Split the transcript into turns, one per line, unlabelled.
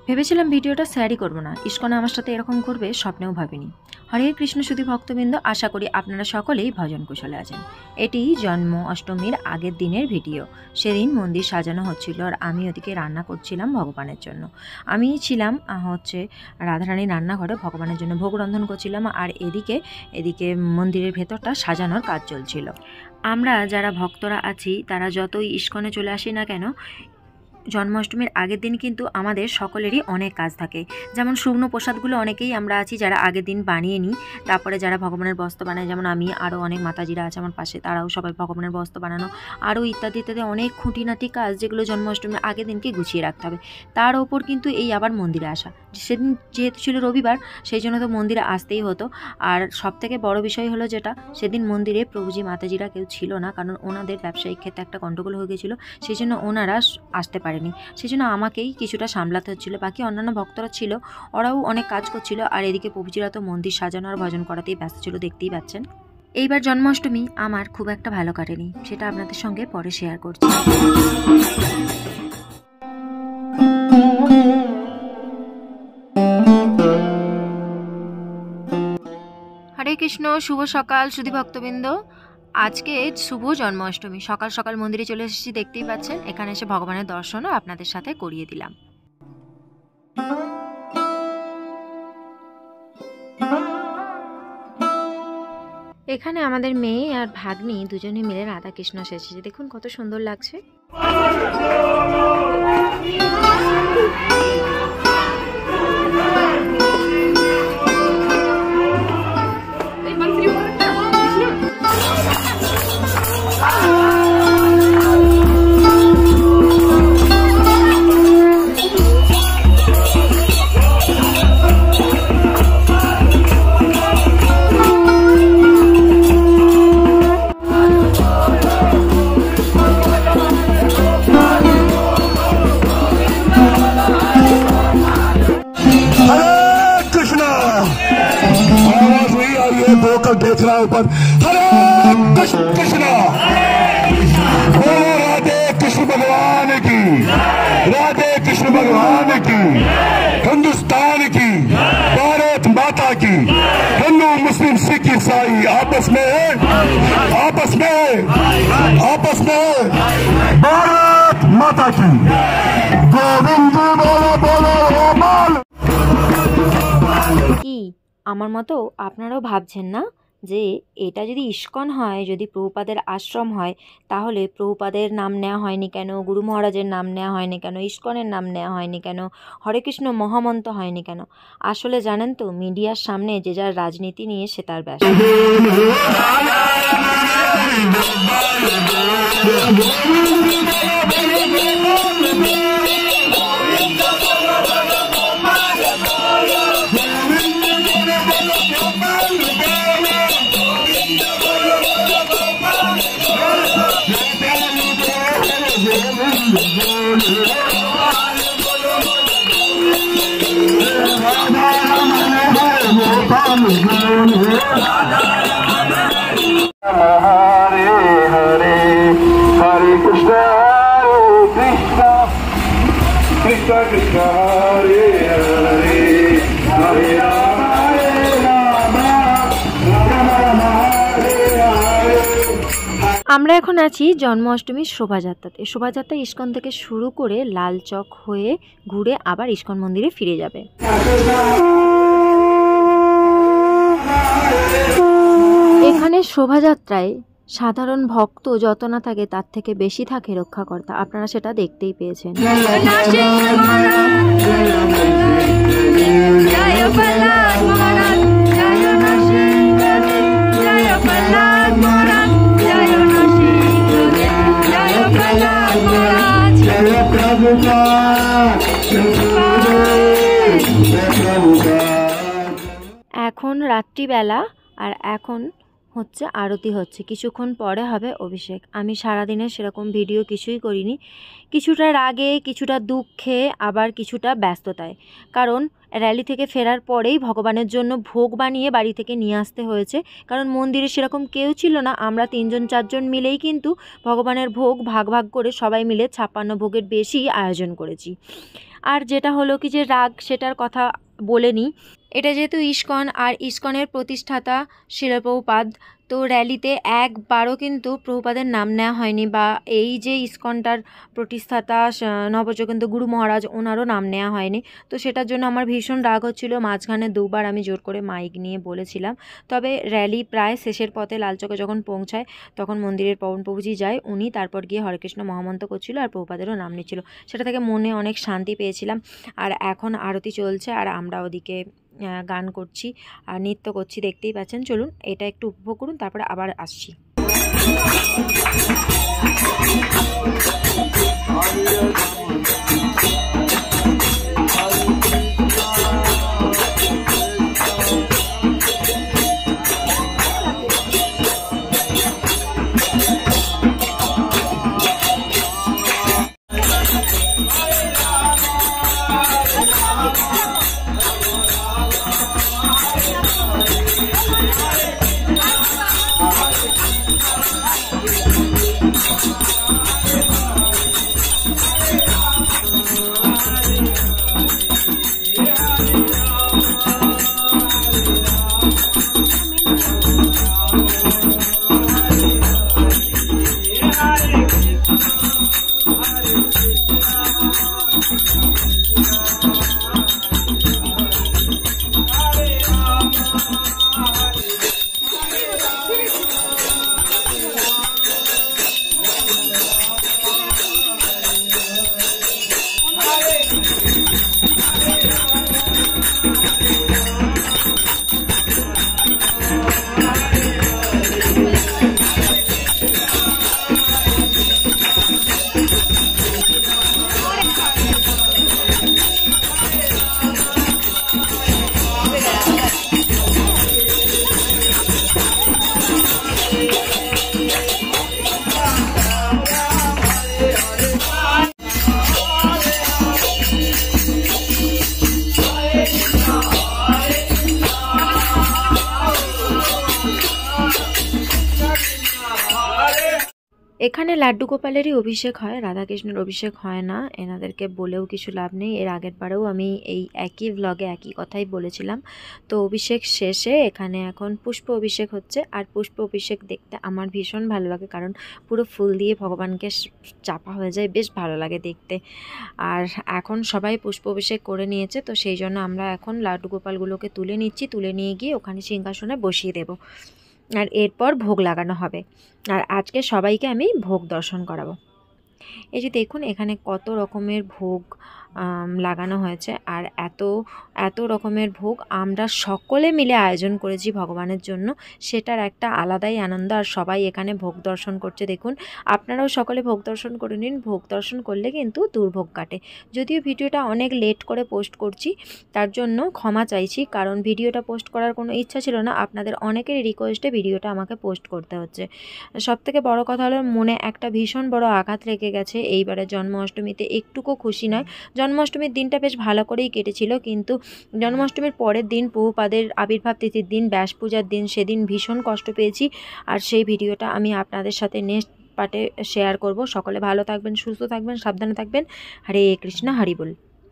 ভেবেছিলাম ভিডিওটা শেয়ারই করবো না, ইস্কনে আমার সাথে এরকম করবে স্বপ্নেও ভাবিনি। হরে কৃষ্ণ সুধী ভক্তবৃন্দ, আশা করি আপনারা সকলেই ভজন কুশলে আছেন। এটি জন্ম অষ্টমীর আগের দিনের ভিডিও। সেদিন মন্দির সাজানো হচ্ছিল আর আমি ওদিকে রান্না করছিলাম ভগবানের জন্য। আমি ছিলাম রাধারানীর রান্নাঘরে ভগবানের জন্য ভোগ রন্ধন করছিলাম, আর এদিকে মন্দিরের ভেতরটা সাজানোর কাজ চলছিল। আমরা যারা ভক্তরা আছি তারা যতই ইস্কনে চলে আসি না কেন, জন্মাষ্টমীর আগের দিন কিন্তু আমাদের সকলেরই অনেক কাজ থাকে। যেমন শুকনো প্রসাদগুলো অনেকেই আমরা আছি যারা আগের দিন বানিয়ে নিই, তারপরে যারা ভগবানের বস্ত্র বানায়, যেমন আমি, আরও অনেক মাতাজিরা আছে আমার পাশে, তারাও সবাই ভগবানের বস্ত্র বানানো, আরও ইত্যাদি ইত্যাদি অনেক খুঁটিনাটি কাজ যেগুলো জন্মাষ্টমীর আগের দিনকে গুছিয়ে রাখতে হবে। তার ওপর কিন্তু এই আবার মন্দিরে আসা, সেদিন যেহেতু ছিল রবিবার সেই জন্য তো মন্দিরে আসতেই হতো। আর সবথেকে বড় বিষয় হলো যেটা, সেদিন মন্দিরে প্রভুজি মাতাজিরা কেউ ছিল না, কারণ ওনাদের ব্যবসায়িক ক্ষেত্রে একটা গণ্ডগোল হয়ে গেছিলো, সেই জন্য ওনারা আসতে পারেনি। সেই জন্য আমাকেই কিছুটা সামলাতে হচ্ছিলো। বাকি অন্যান্য ভক্তরা ছিল, ওরাও অনেক কাজ করছিল। আর এদিকে প্রভুজিরা তো মন্দির সাজানো আর ভজন করাতেই ব্যস্ত ছিল, দেখতেই পাচ্ছেন। এইবার জন্মাষ্টমী আমার খুব একটা ভালো কাটেনি, সেটা আপনাদের সঙ্গে পরে শেয়ার করছি। হরে কৃষ্ণ, শুভ সকাল সুধী ভক্তবৃন্দ। আজকে শুভ জন্মাষ্টমী, সকাল সকাল মন্দিরে চলে এসেছি, দেখতেই পাচ্ছেন। এখানে এসে ভগবানের দর্শনও আপনাদের সাথে করিয়ে দিলাম। এখানে আমাদের মেয়ে আর ভাগ্নি দুজনে মিলে রাধা কৃষ্ণ সেজেছে, দেখুন কত সুন্দর লাগছে।
देख रहा ऊपर, हरे कृष्ण, राधे कृष्ण भगवान की, राधे कृष्ण भगवान की, हिंदुस्तान की, भारत माता की, हिंदू मुस्लिम सिख ईसाई आपस में भारत माता की, गोविंद बोलो बोलो बोल।
কি আমার মতো আপনারাও ভাবছেন না যে এটা যদি ইস্কন হয়, যদি প্রভুপাদের আশ্রম হয়, তাহলে প্রভুপাদের নাম নেওয়া হয়নি কেন, গুরু মহারাজের নাম নেওয়া হয়নি কেন, ইস্কনের নাম নেওয়া হয়নি কেন, হরে কৃষ্ণ মহামন্ত্র হয়নি কেন? আসলে জানেন তো, মিডিয়ার সামনে যে যার রাজনীতি নিয়ে সে তার ব্যস্ত।
हरे हरे हरे कृष्ण कृष्ण कृष्ण हरे हरे हरे राम राम हरे हरे।
আমরা এখন আছি জন্মাষ্টমীর শোভাযাত্রাতে। শোভাযাত্রা ইস্কন থেকে শুরু করে লাল চক হয়ে ঘুরে আবার ইস্কন মন্দিরে ফিরে যাবে। এখানে শোভাযাত্রায় সাধারণ ভক্ত যত না থাকে তার থেকে বেশি থাকে রক্ষাকর্তা, আপনারা সেটা দেখতেই পেয়েছেন। এখন রাত্রিবেলা, আর এখন হচ্ছে আরতি হচ্ছে, কিছুক্ষণ পরে হবে অভিষেক। আমি সারাদিনে সেরকম ভিডিও কিছুই করিনি, কিছুটা রাগে, কিছুটা দুঃখে, আবার কিছুটা ব্যস্ততায়। কারণ র্যালি থেকে ফেরার পরেই ভগবানের জন্য ভোগ বানিয়ে বাড়ি থেকে নিয়ে আসতে হয়েছে, কারণ মন্দিরে সেরকম কেউ ছিল না। আমরা 3-4 মিলেই কিন্তু ভগবানের ভোগ ভাগ ভাগ করে সবাই মিলে 56 ভোগের বেশি আয়োজন করেছি। আর যেটা হলো কি যে রাগ, সেটার কথা বলে নিই। এটা যেহেতু ইস্কন, আর ইস্কনের প্রতিষ্ঠাতা শিল প্রভুপাদ, তো র্যালিতে একবারও কিন্তু প্রভুপাদের নাম নেওয়া হয়নি, বা এই যে ইস্কনটার প্রতিষ্ঠাতা নবযোগেন্দ্র গুরু মহারাজ, ওনারও নাম নেওয়া হয়নি। তো সেটার জন্য আমার ভীষণ রাগ হচ্ছিলো। মাঝখানে 2বার আমি জোর করে মাইক নিয়ে বলেছিলাম। তবে র্যালি প্রায় শেষের পথে লালচকে যখন পৌঁছায়, তখন মন্দিরের পবন প্রভুজি যায়, উনি তারপর গিয়ে হরে কৃষ্ণ মহামন্ত্র করছিল আর প্রভুপাদেরও নাম নিচ্ছিল। সেটা থেকে মনে অনেক শান্তি পেয়েছিলাম। আর এখন আরতি চলছে আর আমরা ওদিকে গান করছি আর নৃত্য করছি, দেখতেই পাচ্ছেন। চলুন এটা একটু উপভোগ করুন, তারপরে আবার আসছি। এখানে লাড্ডু গোপালেরই অভিষেক হয়, রাধাকৃষ্ণের অভিষেক হয় না। এনাদেরকে বলেও কিছু লাভ নেই। এর আগের বারেও আমি এই একই ভ্লগে একই কথাই বলেছিলাম। তো অভিষেক শেষে এখানে এখন পুষ্প অভিষেক হচ্ছে। আর পুষ্প অভিষেক দেখতে আমার ভীষণ ভালো লাগে, কারণ পুরো ফুল দিয়ে ভগবানকে চাপা হয়ে যায়, বেশ ভালো লাগে দেখতে। আর এখন সবাই পুষ্প অভিষেক করে নিয়েছে, তো সেই জন্য আমরা এখন লাড্ডু গোপালগুলোকে তুলে নিচ্ছি। তুলে নিয়ে গিয়ে ওখানে সিংহাসনে বসিয়ে দেব, আর এরপর ভোগ লাগানো হবে। আর আজকে সবাইকে আমি ভোগ দর্শন করাবো। এই যে দেখুন এখানে কত রকমের ভোগ লাগানো হয়েছে, আর এত রকমের ভোগ আমরা সকলে মিলে আয়োজন করেছি ভগবানের জন্য। সেটার একটা আলাদাই আনন্দ। আর সবাই এখানে ভোগ দর্শন করছে, দেখুন। আপনারাও সকলে ভোগ দর্শন করে নিন। ভোগ দর্শন করলে কিন্তু দুর্ভোগ কাটে। যদিও ভিডিওটা অনেক লেট করে পোস্ট করছি, তার জন্য ক্ষমা চাইছি, কারণ ভিডিওটা পোস্ট করার কোনো ইচ্ছা ছিল না। আপনাদের অনেকের রিকোয়েস্টে ভিডিওটা আমাকে পোস্ট করতে হচ্ছে। সবথেকে বড় কথা হলো, মনে একটা ভীষণ বড় আঘাত লেগে গেছে। এইবারে জন্মাষ্টমীতে একটুকু খুশি নয়। জন্মাষ্টমীর দিনটা বেশ ভালো করেই কেটেছিল, কিন্তু জন্মাষ্টমীর পরের দিন, প্রভুপাদের আবির্ভাব তিথির দিন, ব্যাস পূজার দিন, সেদিন ভীষণ কষ্ট পেয়েছি। আর সেই ভিডিওটা আমি আপনাদের সাথে নেক্সট পার্টে শেয়ার করব। সকলে ভালো থাকবেন, সুস্থ থাকবেন, সাবধানে থাকবেন। হরে কৃষ্ণ, হরি বল।